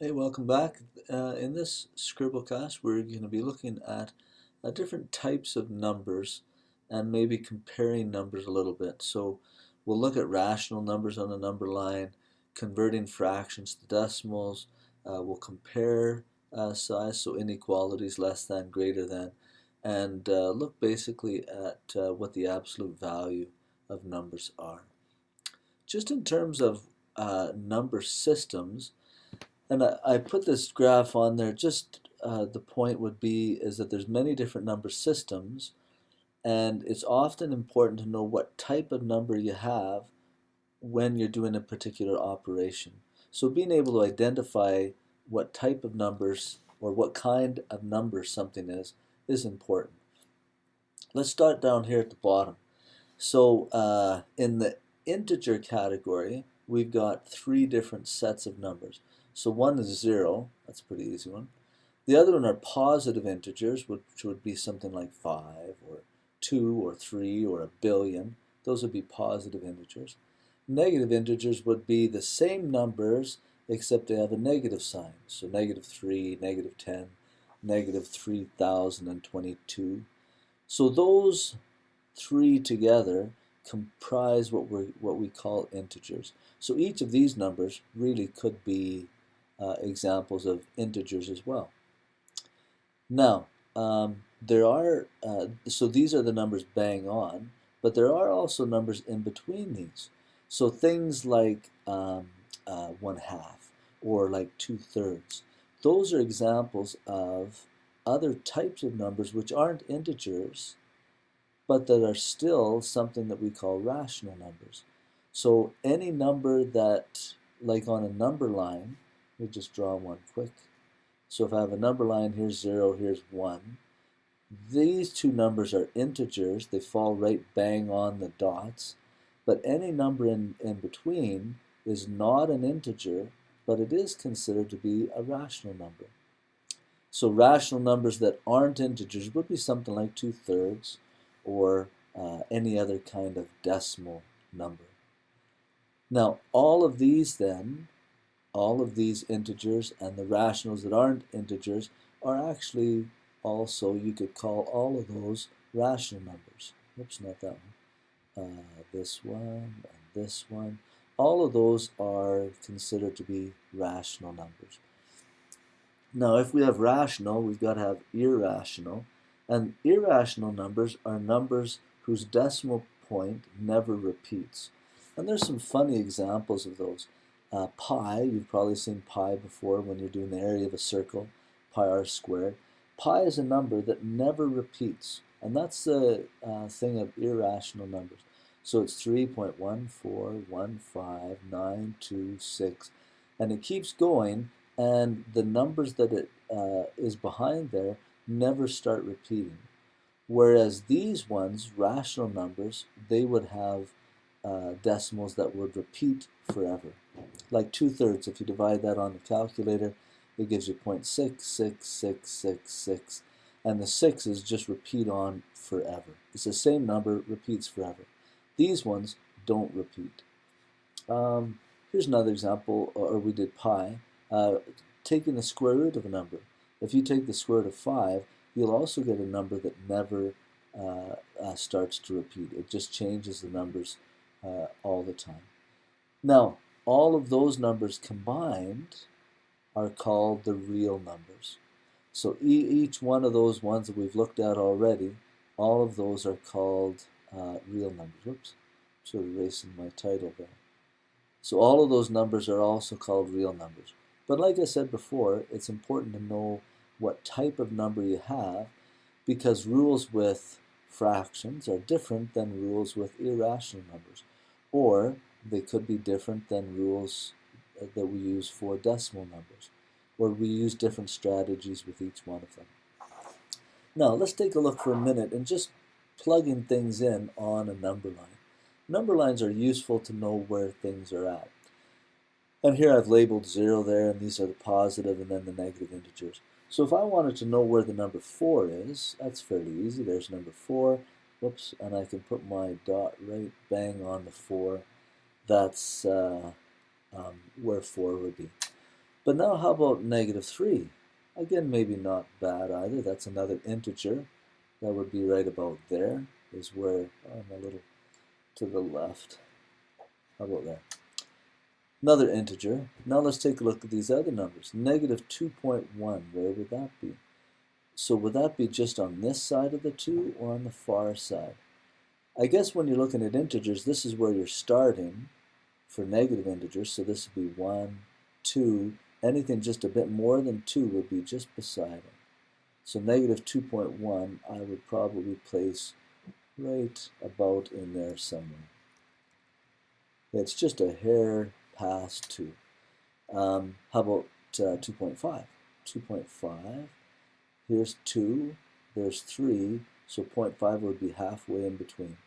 Hey, welcome back. In this Scribblecast, we're going to be looking at different types of numbers and maybe comparing numbers a little bit. So we'll look at rational numbers on a number line, converting fractions to decimals. We'll compare size, so inequalities, less than, greater than, and look basically at what the absolute value of numbers are. Just in terms of number systems, and I put this graph on there, just the point would be is that there's many different number systems, and it's often important to know what type of number you have when you're doing a particular operation. So being able to identify what type of numbers or what kind of number something is important. Let's start down here at the bottom. So in the integer category, we've got three different sets of numbers. So one is 0, that's a pretty easy one. The other one are positive integers, which would be something like 5 or 2 or 3 or a billion. Those would be positive integers. Negative integers would be the same numbers except they have a negative sign. So negative 3, negative 10, negative 3022. So those three together comprise what we call integers. So each of these numbers really could be examples of integers as well. Now, so these are the numbers bang on, but there are also numbers in between these. So things like 1/2 or like 2/3. Those are examples of other types of numbers which aren't integers, but that are still something that we call rational numbers. So any number that, like on a number line, let me just draw one quick. So if I have a number line, here's 0, here's 1. These two numbers are integers. They fall right bang on the dots. But any number in between is not an integer, but it is considered to be a rational number. So rational numbers that aren't integers would be something like 2/3 or any other kind of decimal number. Now, all of these integers and the rationals that aren't integers are actually also, you could call all of those rational numbers. Oops, not that one. This one and this one. All of those are considered to be rational numbers. Now, if we have rational, we've got to have irrational. And irrational numbers are numbers whose decimal point never repeats. And there's some funny examples of those. Pi, you've probably seen pi before when you're doing the area of a circle, pi r squared. Pi is a number that never repeats. And that's the thing of irrational numbers. So it's 3.1415926. And it keeps going, and the numbers that it is behind there never start repeating. Whereas these ones, rational numbers, they would have decimals that would repeat forever. Like 2/3, if you divide that on the calculator, it gives you 0.66666, and the 6's just repeat on forever. It's the same number, repeats forever. These ones don't repeat. Here's another example, or we did pi. Taking the square root of a number. If you take the square root of 5, you'll also get a number that never starts to repeat. It just changes the numbers all the time. Now, all of those numbers combined are called the real numbers. So each one of those ones that we've looked at already, all of those are called real numbers. Whoops, sort of erasing my title there. So all of those numbers are also called real numbers. But like I said before, it's important to know what type of number you have, because rules with fractions are different than rules with irrational numbers, or they could be different than rules that we use for decimal numbers, or we use different strategies with each one of them. Now let's take a look for a minute and just plugging things in on a number line. Number lines are useful to know where things are at. And here I've labeled 0 there, and these are the positive and then the negative integers. So if I wanted to know where the number 4 is, that's fairly easy. There's number 4. Whoops, and I can put my dot right bang on the 4. That's where 4 would be. But now how about negative 3? Again, maybe not bad either. That's another integer. That would be right about there, is where I'm a little to the left. How about that? Another integer. Now let's take a look at these other numbers. Negative 2.1, where would that be? So would that be just on this side of the 2 or on the far side? I guess when you're looking at integers, this is where you're starting for negative integers. So this would be 1, 2. Anything just a bit more than 2 would be just beside it. So negative 2.1 I would probably place right about in there somewhere. It's just a hair past 2. How about 2.5? 2.5, here's 2, there's 3, so 0.5 would be halfway in between.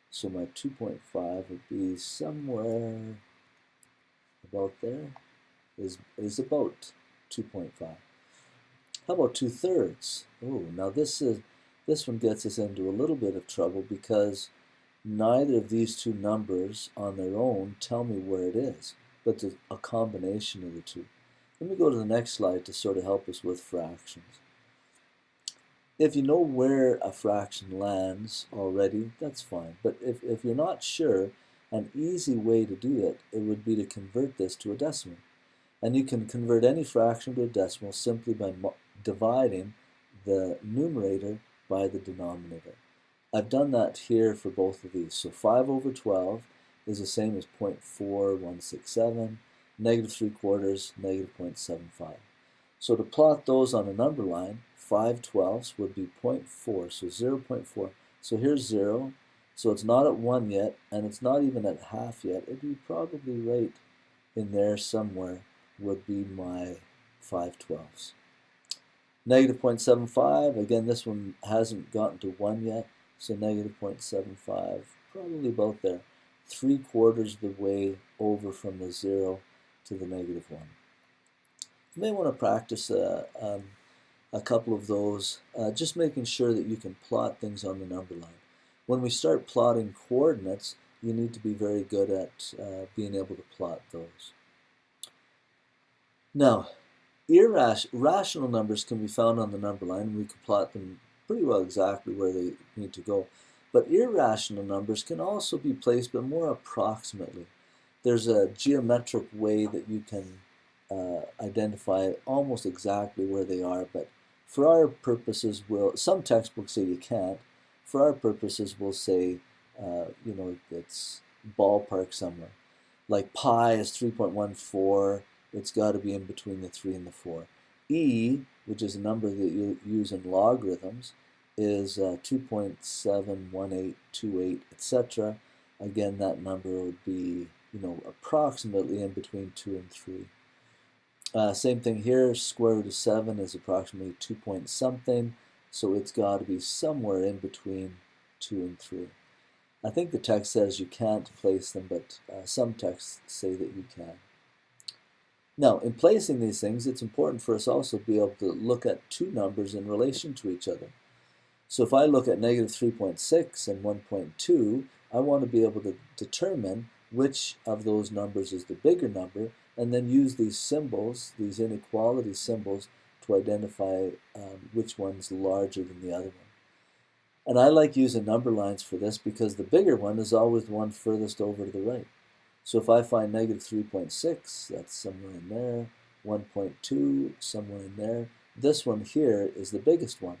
So my 2.5 would be somewhere about there, is about 2.5. How about 2/3? Oh, now this one gets us into a little bit of trouble because neither of these two numbers on their own tell me where it is, but it's a combination of the two. Let me go to the next slide to sort of help us with fractions. If you know where a fraction lands already, that's fine. But if you're not sure, an easy way to do it would be to convert this to a decimal. And you can convert any fraction to a decimal simply by dividing the numerator by the denominator. I've done that here for both of these. So 5 over 12 is the same as 0.4167, negative 3/4, negative 0.75. So to plot those on a number line, 5/12 would be 0.4, so 0.4. So here's 0, so it's not at 1 yet, and it's not even at half yet. It'd be probably right in there somewhere would be my 5/12. Negative 0.75, again, this one hasn't gotten to 1 yet, so negative 0.75, probably about there. 3/4 of the way over from the 0 to the negative 1. You may want to practice a couple of those, just making sure that you can plot things on the number line. When we start plotting coordinates, you need to be very good at being able to plot those. Now, rational numbers can be found on the number line, and we can plot them pretty well exactly where they need to go. But irrational numbers can also be placed, but more approximately. There's a geometric way that you can identify almost exactly where they are, but for our purposes, some textbooks say you can't. For our purposes, we'll say, it's ballpark somewhere. Like pi is 3.14. It's got to be in between the 3 and the 4. E, which is a number that you use in logarithms, is 2.71828, etc. Again, that number would be, approximately in between 2 and 3. Same thing here, square root of 7 is approximately 2 point something, so it's got to be somewhere in between 2 and 3. I think the text says you can't place them, but some texts say that you can. Now, in placing these things, it's important for us also to be able to look at two numbers in relation to each other. So if I look at negative 3.6 and 1.2, I want to be able to determine which of those numbers is the bigger number, and then use these symbols, these inequality symbols, to identify which one's larger than the other one. And I like using number lines for this because the bigger one is always the one furthest over to the right. So if I find negative 3.6, that's somewhere in there, 1.2, somewhere in there. This one here is the biggest one.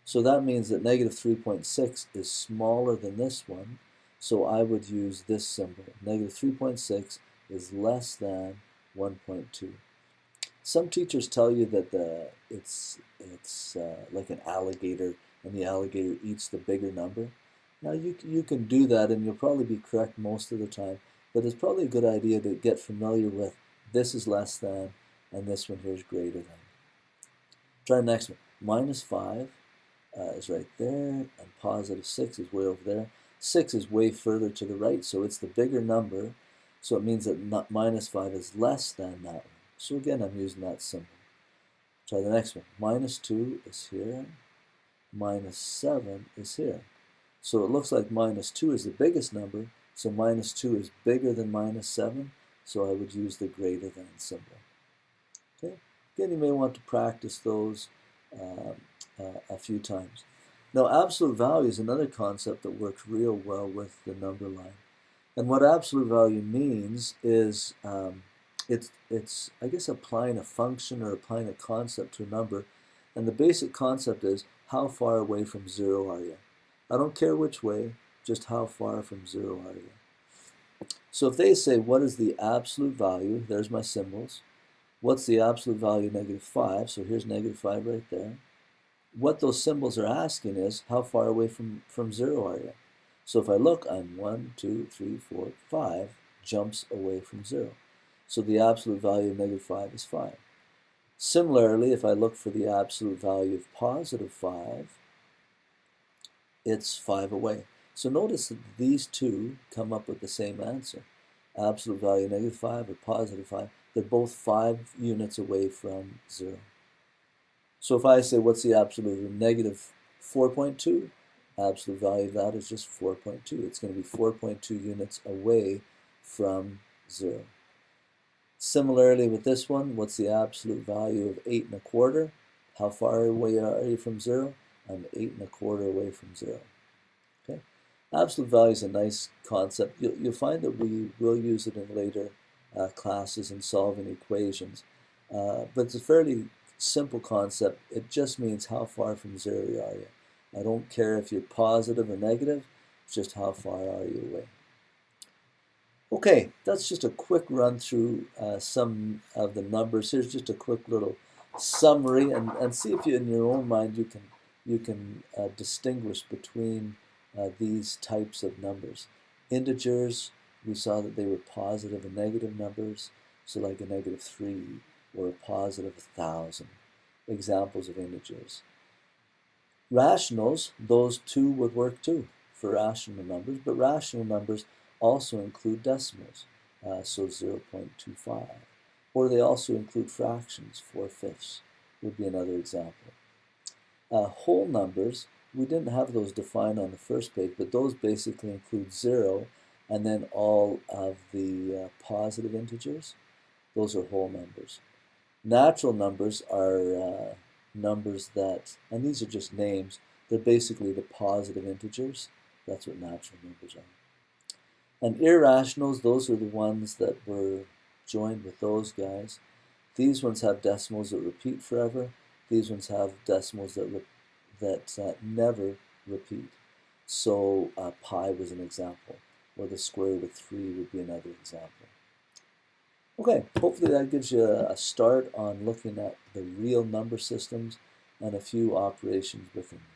So that means that negative 3.6 is smaller than this one, so I would use this symbol. Negative 3.6 is less than 1.2. Some teachers tell you that it's like an alligator, and the alligator eats the bigger number. Now you can do that, and you'll probably be correct most of the time, but it's probably a good idea to get familiar with this is less than, and this one here is greater than. Try the next one. Minus 5 is right there, and positive 6 is way over there. 6 is way further to the right, so it's the bigger number. So it means that minus 5 is less than that one. So again, I'm using that symbol. Try the next one. Minus 2 is here. Minus 7 is here. So it looks like minus 2 is the biggest number. So minus 2 is bigger than minus 7. So I would use the greater than symbol. Okay. Again, you may want to practice those a few times. Now, absolute value is another concept that works real well with the number line. And what absolute value means is it's I guess applying a function or applying a concept to a number. And the basic concept is how far away from zero are you? I don't care which way, just how far from zero are you? So if they say, what is the absolute value? There's my symbols. What's the absolute value of -5? So here's -5 right there. What those symbols are asking is, how far away from zero are you? So if I look, I'm 1, 2, 3, 4, 5 jumps away from zero. So the absolute value of -5 is 5. Similarly, if I look for the absolute value of +5, it's 5 away. So notice that these two come up with the same answer. Absolute value -5 or +5, they're both 5 units away from 0. So if I say, what's the absolute of -4.2? Absolute value of that is just 4.2. It's going to be 4.2 units away from 0. Similarly with this one, what's the absolute value of 8 1/4? How far away are you from 0? I'm 8 1/4 away from 0. Okay. Absolute value is a nice concept. You'll find that we will use it in later classes in solving equations. But it's a fairly simple concept. It just means how far from 0 are you. I don't care if you're positive or negative, it's just how far are you away. Okay, that's just a quick run through some of the numbers. Here's just a quick little summary, and see if you, in your own mind, you can distinguish between these types of numbers. Integers, we saw that they were positive and negative numbers, so like a -3 or a positive 1,000. Examples of integers. Rationals, those two would work too for rational numbers, but rational numbers also include decimals, so 0.25. Or they also include fractions, 4/5 would be another example. Whole numbers, we didn't have those defined on the first page, but those basically include 0 and then all of the positive integers. Those are whole numbers. Natural numbers are numbers that, and these are just names, they're basically the positive integers. That's what natural numbers are. And irrationals, those are the ones that were joined with those guys. These ones have decimals that repeat forever. These ones have decimals that never repeat. So pi was an example, or the square root of 3 would be another example. Okay, hopefully that gives you a start on looking at the real number systems and a few operations within them.